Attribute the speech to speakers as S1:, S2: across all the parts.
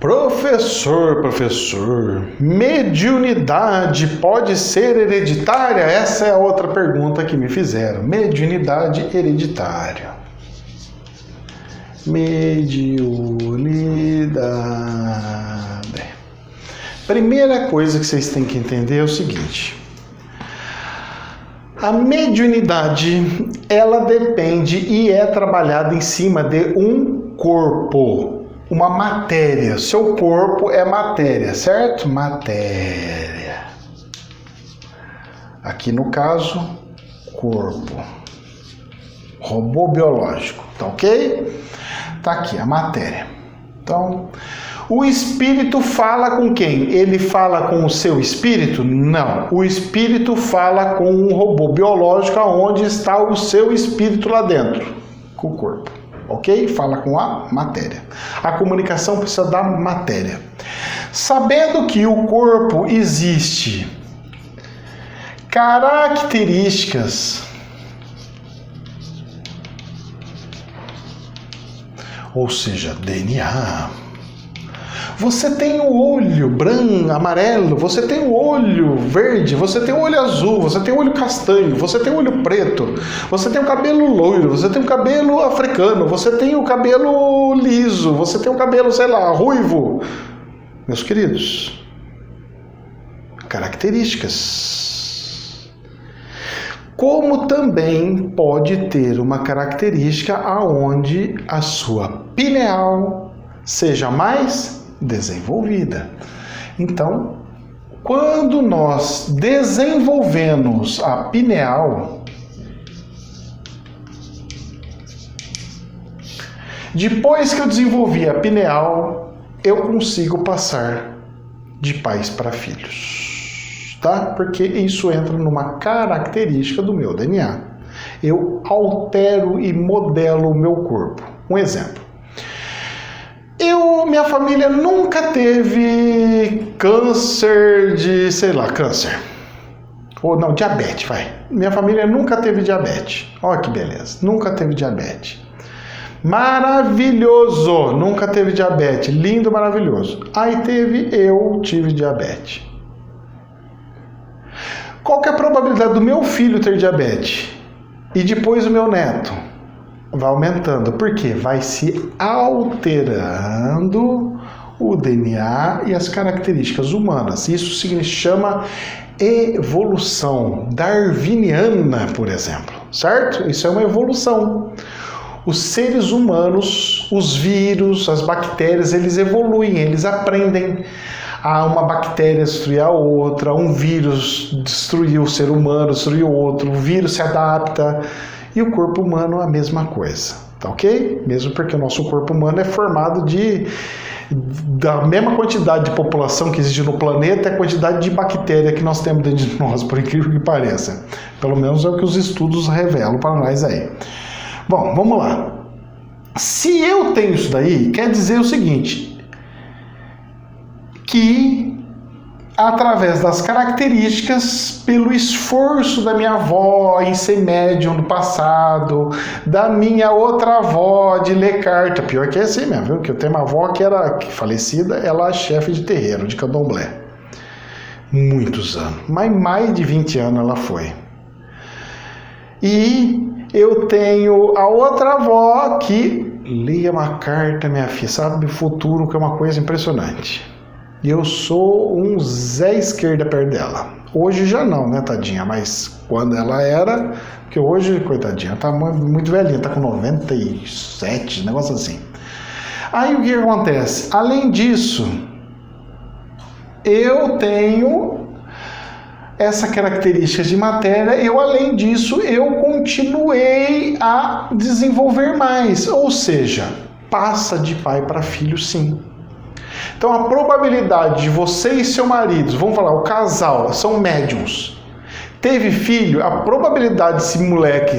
S1: Professor, mediunidade pode ser hereditária? Essa é a outra pergunta que me fizeram. Mediunidade hereditária. Mediunidade. Primeira coisa que vocês têm que entender é o seguinte. A mediunidade, ela depende e é trabalhada em cima de um corpo, uma matéria. Seu corpo é matéria, certo? Matéria. Aqui no caso, corpo. Robô biológico, tá ok? Tá aqui a matéria. Então, o espírito fala com quem? Ele fala com o seu espírito? Não. O espírito fala com um robô biológico onde está o seu espírito lá dentro, com o corpo. Ok? Fala com a matéria. A comunicação precisa da matéria. Sabendo que o corpo existe características, ou seja, DNA. Você tem o olho branco, amarelo, você tem o olho verde, você tem o olho azul, você tem o olho castanho, você tem o olho preto, você tem o cabelo loiro, você tem o cabelo africano, você tem o cabelo liso, você tem o cabelo, sei lá, ruivo. Meus queridos, características. Como também pode ter uma característica aonde a sua pineal seja mais desenvolvida. Então, quando nós desenvolvemos a pineal, depois que eu desenvolvi a pineal, eu consigo passar de pais para filhos, tá? Porque isso entra numa característica do meu DNA. Eu altero e modelo o meu corpo. Um exemplo. Minha família nunca teve câncer de, sei lá, câncer. Ou não, diabetes, vai. Minha família nunca teve diabetes. Olha que beleza, nunca teve diabetes. Maravilhoso, nunca teve diabetes, lindo, maravilhoso. Aí eu tive diabetes. Qual que é a probabilidade do meu filho ter diabetes? E depois o meu neto? Vai aumentando. Por quê? Vai se alterando o DNA e as características humanas. Isso se chama evolução darwiniana, por exemplo. Certo? Isso é uma evolução. Os seres humanos, os vírus, as bactérias, eles evoluem, eles aprendem. Uma bactéria destruir a outra, um vírus destruiu o ser humano, destruiu o outro, o vírus se adapta. E o corpo humano é a mesma coisa, tá ok? Mesmo porque o nosso corpo humano é formado da mesma quantidade de população que existe no planeta, é a quantidade de bactéria que nós temos dentro de nós, por incrível que pareça. Pelo menos é o que os estudos revelam para nós aí. Bom, vamos lá. Se eu tenho isso daí, quer dizer o seguinte, que através das características, pelo esforço da minha avó em ser médium no passado, da minha outra avó de ler carta, pior que é assim mesmo, viu? Que eu tenho uma avó que era falecida, ela é chefe de terreiro, de candomblé. Muitos anos, mas mais de 20 anos ela foi. E eu tenho a outra avó que lia uma carta, minha filha, sabe o futuro, que é uma coisa impressionante. E eu sou um Zé Esquerda perto dela. Hoje já não, né, tadinha? Mas quando ela era... Porque hoje, coitadinha, tá muito velhinha, tá com 97, negócio assim. Aí o que acontece? Além disso, eu tenho essa característica de matéria. Além disso, eu continuei a desenvolver mais. Ou seja, passa de pai para filho, sim. Então a probabilidade de você e seu marido, vamos falar, o casal, são médiums, teve filho, a probabilidade desse moleque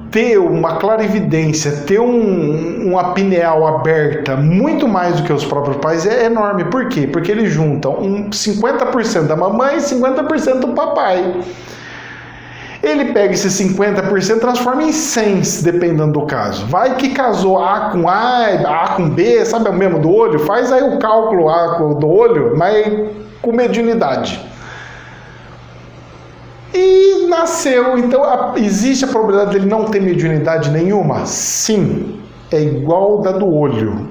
S1: ter uma clarividência, ter uma pineal aberta muito mais do que os próprios pais é enorme. Por quê? Porque eles juntam 50% da mamãe e 50% do papai. Ele pega esse 50% e transforma em 100, dependendo do caso. Vai que casou A com A, A com B, sabe o mesmo do olho? Faz aí o cálculo A do olho, mas com mediunidade. E nasceu, então existe a probabilidade dele não ter mediunidade nenhuma? Sim, é igual da do olho.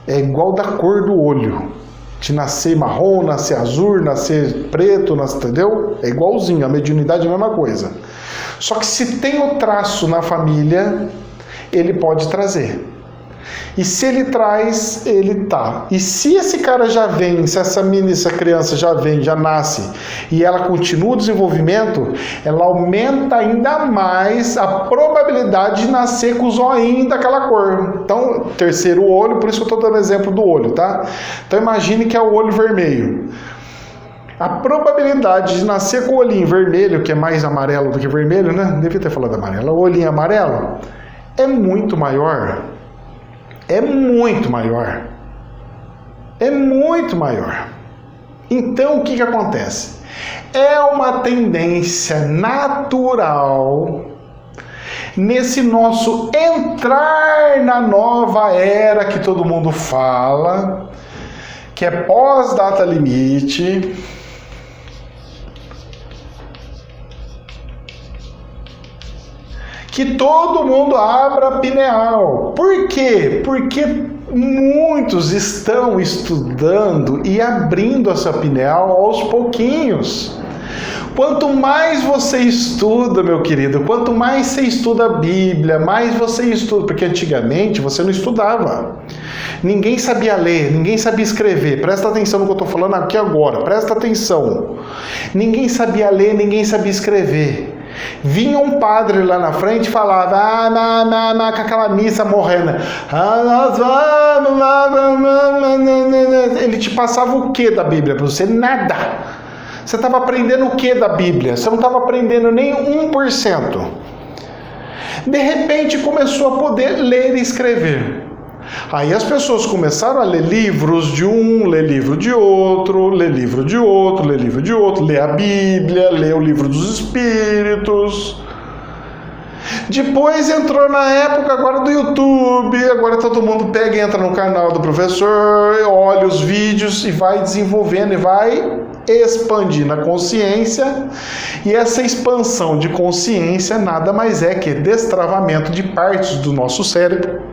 S1: É igual da cor do olho. De nascer marrom, nascer azul, nascer preto, entendeu? É igualzinho, a mediunidade é a mesma coisa. Só que se tem o traço na família, ele pode trazer. E se ele traz, ele tá. E se esse cara já vem, se essa criança já vem, já nasce, e ela continua o desenvolvimento, ela aumenta ainda mais a probabilidade de nascer com o zoinho daquela cor. Então, terceiro olho, por isso que eu estou dando exemplo do olho, tá? Então imagine que é o olho vermelho. A probabilidade de nascer com o olhinho vermelho, que é mais amarelo do que vermelho, né? Devia ter falado amarelo. O olhinho amarelo é muito maior. É muito maior. É muito maior. Então, o que acontece? É uma tendência natural nesse nosso entrar na nova era que todo mundo fala, que é pós-data limite, que todo mundo abra pineal. Por quê? Porque muitos estão estudando e abrindo essa pineal aos pouquinhos. Quanto mais você estuda, meu querido, quanto mais você estuda a Bíblia, mais você estuda, porque antigamente você não estudava. Ninguém sabia ler, ninguém sabia escrever. Presta atenção no que eu estou falando aqui agora, presta atenção. Ninguém sabia ler, ninguém sabia escrever. Vinha um padre lá na frente e falava, com aquela missa morrendo. Ele te passava o que da Bíblia para você? Nada. Você estava aprendendo o que da Bíblia? Você não estava aprendendo nem 1%. De repente começou a poder ler e escrever. Aí as pessoas começaram a ler livros de um, ler livro de outro, ler livro de outro, ler livro de outro, ler a Bíblia, ler o livro dos Espíritos. Depois entrou na época agora do YouTube, agora todo mundo pega e entra no canal do professor, olha os vídeos e vai desenvolvendo e vai expandindo a consciência. E essa expansão de consciência nada mais é que destravamento de partes do nosso cérebro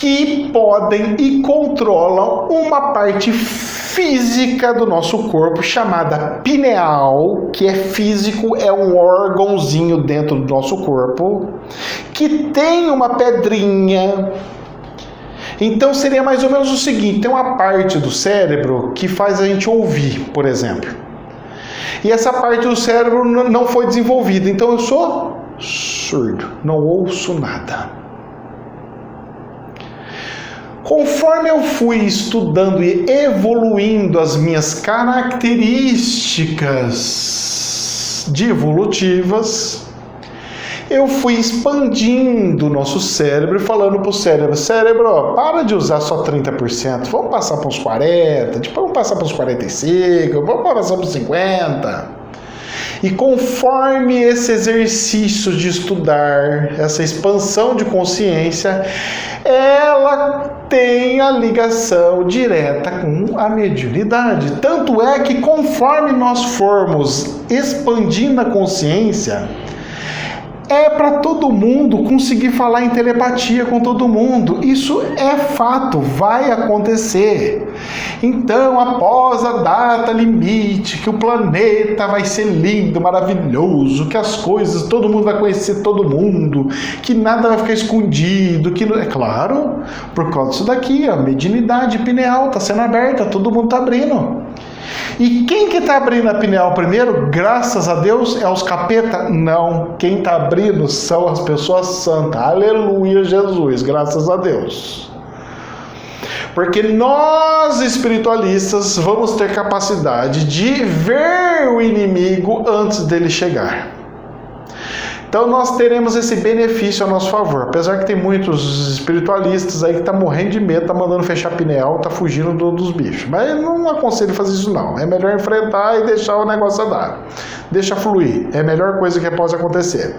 S1: que podem e controlam uma parte física do nosso corpo chamada pineal, que é físico, é um órgãozinho dentro do nosso corpo, que tem uma pedrinha. Então seria mais ou menos o seguinte, tem uma parte do cérebro que faz a gente ouvir, por exemplo. E essa parte do cérebro não foi desenvolvida, então eu sou surdo, não ouço nada. Conforme eu fui estudando e evoluindo as minhas características evolutivas, eu fui expandindo o nosso cérebro e falando para o cérebro, ó, para de usar só 30%, vamos passar para os 40%, depois vamos passar para os 45%, vamos passar para os 50%. E conforme esse exercício de estudar, essa expansão de consciência, ela tem a ligação direta com a mediunidade. Tanto é que conforme nós formos expandindo a consciência, é para todo mundo conseguir falar em telepatia com todo mundo. Isso é fato, vai acontecer. Então, após a data limite, que o planeta vai ser lindo, maravilhoso, que as coisas, todo mundo vai conhecer todo mundo, que nada vai ficar escondido, que é claro, por causa disso daqui, a mediunidade pineal está sendo aberta, todo mundo está abrindo. E quem que está abrindo a pineal primeiro, graças a Deus, é os capeta? Não. Quem está abrindo são as pessoas santas. Aleluia, Jesus, graças a Deus. Porque nós, espiritualistas, vamos ter capacidade de ver o inimigo antes dele chegar. Então nós teremos esse benefício a nosso favor. Apesar que tem muitos espiritualistas aí que tá morrendo de medo, tá mandando fechar pneu, tá fugindo dos bichos. Mas eu não aconselho fazer isso não. É melhor enfrentar e deixar o negócio andar. Deixa fluir. É a melhor coisa que pode acontecer.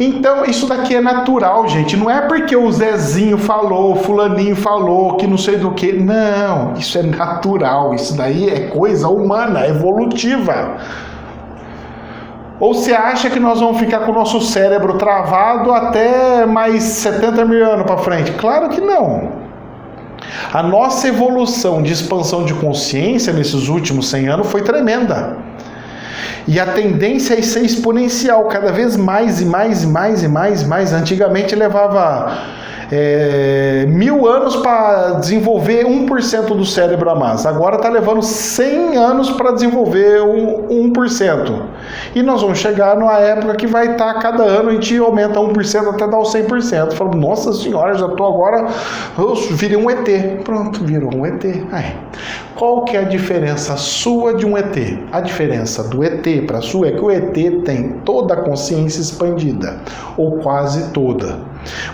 S1: Então, isso daqui é natural, gente. Não é porque o Zezinho falou, o fulaninho falou, que não sei do que. Não, isso é natural. Isso daí é coisa humana, evolutiva. Ou você acha que nós vamos ficar com o nosso cérebro travado até mais 70 mil anos para frente? Claro que não. A nossa evolução de expansão de consciência nesses últimos 100 anos foi tremenda. E a tendência é ser exponencial, cada vez mais e mais e mais e mais e mais. Antigamente levava 1000 anos para desenvolver 1% do cérebro a mais. Agora está levando 100 anos para desenvolver 1%. E nós vamos chegar numa época que vai estar, cada ano a gente aumenta 1% até dar o 100%. Falando, nossa senhora, já estou agora, eu virei um ET. Pronto, virou um ET. Aí, qual que é a diferença sua de um ET? A diferença do ET para a sua é que o ET tem toda a consciência expandida, ou quase toda.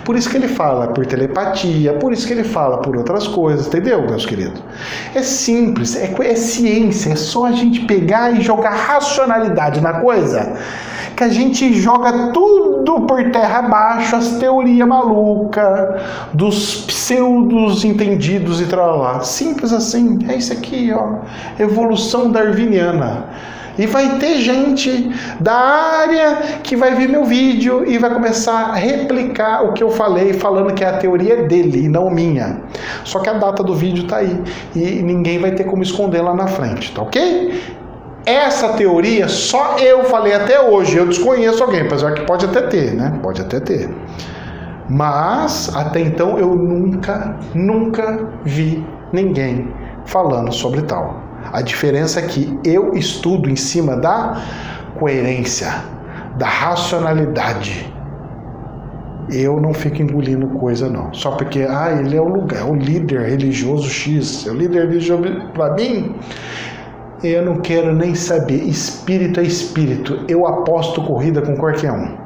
S1: Por isso que ele fala por telepatia, por isso que ele fala por outras coisas, entendeu, meus queridos? É simples, é ciência, é só a gente pegar e jogar racionalidade na coisa, que a gente joga tudo por terra abaixo, as teorias malucas, dos pseudos entendidos e tralá. Simples assim, é isso aqui, ó, evolução darwiniana. E vai ter gente da área que vai ver meu vídeo e vai começar a replicar o que eu falei, falando que é a teoria dele e não minha. Só que a data do vídeo tá aí e ninguém vai ter como esconder lá na frente, tá ok? Essa teoria só eu falei até hoje, eu desconheço alguém, apesar que pode até ter, né? Pode até ter. Mas até então eu nunca vi ninguém falando sobre tal. A diferença é que eu estudo em cima da coerência, da racionalidade. Eu não fico engolindo coisa não. Só porque ele é o líder religioso X. É o líder religioso para mim. Eu não quero nem saber. Espírito é espírito. Eu aposto corrida com qualquer um.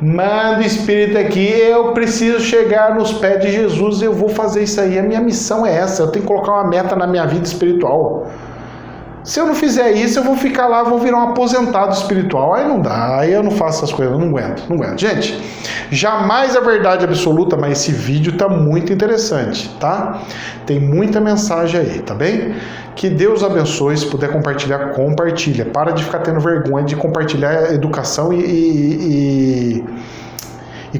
S1: Manda o espírito aqui, eu preciso chegar nos pés de Jesus, eu vou fazer isso aí. A minha missão é essa, eu tenho que colocar uma meta na minha vida espiritual. Se eu não fizer isso, eu vou ficar lá, vou virar um aposentado espiritual. Aí não dá, aí eu não faço essas coisas, eu não aguento. Gente, jamais a verdade absoluta, mas esse vídeo tá muito interessante, tá? Tem muita mensagem aí, tá bem? Que Deus abençoe, se puder compartilhar, compartilha. Para de ficar tendo vergonha de compartilhar educação e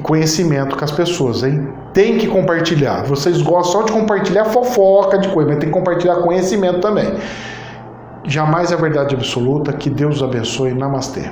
S1: conhecimento com as pessoas, hein? Tem que compartilhar. Vocês gostam só de compartilhar fofoca de coisa, mas tem que compartilhar conhecimento também. Jamais é verdade absoluta. Que Deus abençoe. Namastê.